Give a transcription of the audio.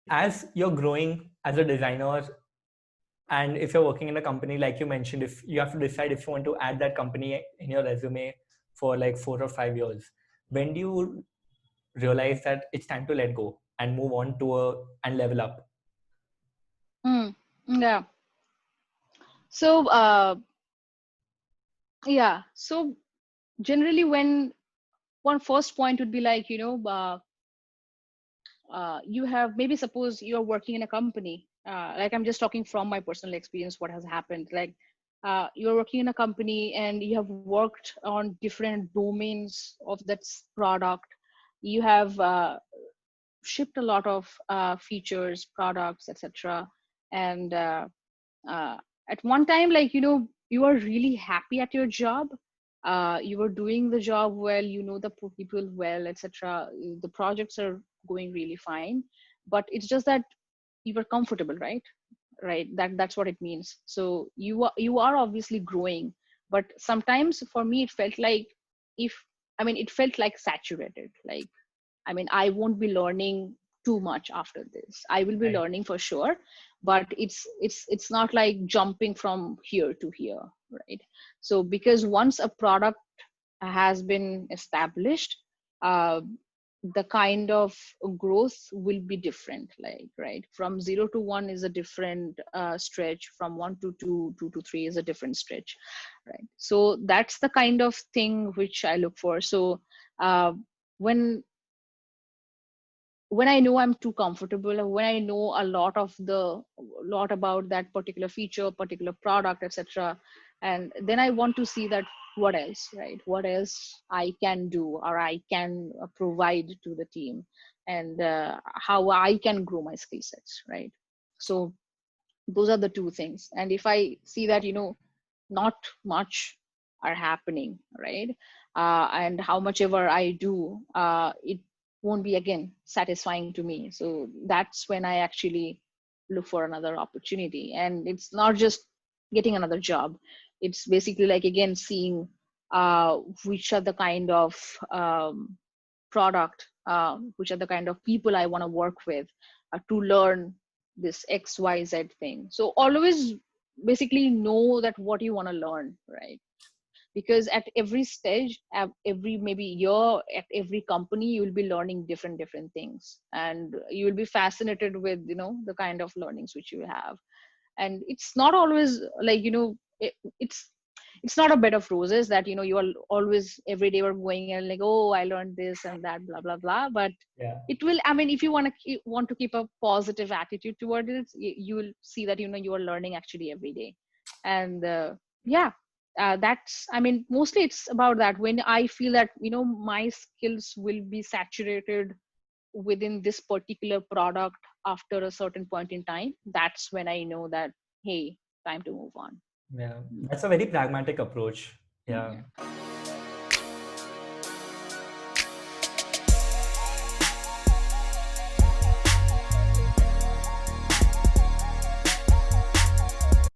as you're growing as a designer, and if you're working in a company, like you mentioned, if you have to decide if you want to add that company in your resume for like 4 or 5 years, when do you realize that it's time to let go and move on and level up? Yeah. So, yeah. So generally, when one first point would be like, you have, maybe suppose you're working in a company, like I'm just talking from my personal experience, what has happened. Like, you're working in a company and you have worked on different domains of that product. You have shipped a lot of features, products, etc. And uh, at one time, like, you are really happy at your job. You are doing the job well, the people well, etc. The projects are going really fine, but it's just that you were comfortable, right? That's what it means. So you are obviously growing, but sometimes for me it felt like, if it felt like saturated. Like, I won't be learning too much after this. I will be Right. learning for sure, but it's not like jumping from here to here, right? So because once a product has been established, uh, the kind of growth will be different. Like, right, from 0 to 1 is a different stretch, from 1 to 2, 2 to 3 is a different stretch, right? So that's the kind of thing which I look for. So uh, when when I know I'm too comfortable, or when I know a lot about that particular feature, particular product, etc., and then I want to see that what else, right? What else I can do, or I can provide to the team, and how I can grow my skill sets, right? So those are the two things. And if I see that, not much are happening, right? And how much ever I do, it won't be again satisfying to me. So that's when I actually look for another opportunity. And it's not just getting another job. It's basically like, again, seeing which are the kind of product, which are the kind of people I want to work with to learn this XYZ thing. So always basically know that what you want to learn, right? Because at every stage, at every maybe year, at every company, you will be learning different things, and you will be fascinated with the kind of learnings which you have. And it's not always like, it's not a bed of roses that you are always every day we're going and like, oh, I learned this and that, blah blah blah. But Yeah. it will, if you want to keep a positive attitude toward it, you will see that you are learning actually every day. And yeah, that's, mostly it's about that. When I feel that my skills will be saturated within this particular product after a certain point in time, that's when I know that, hey, time to move on. Yeah, that's a very pragmatic approach. Yeah. Yeah.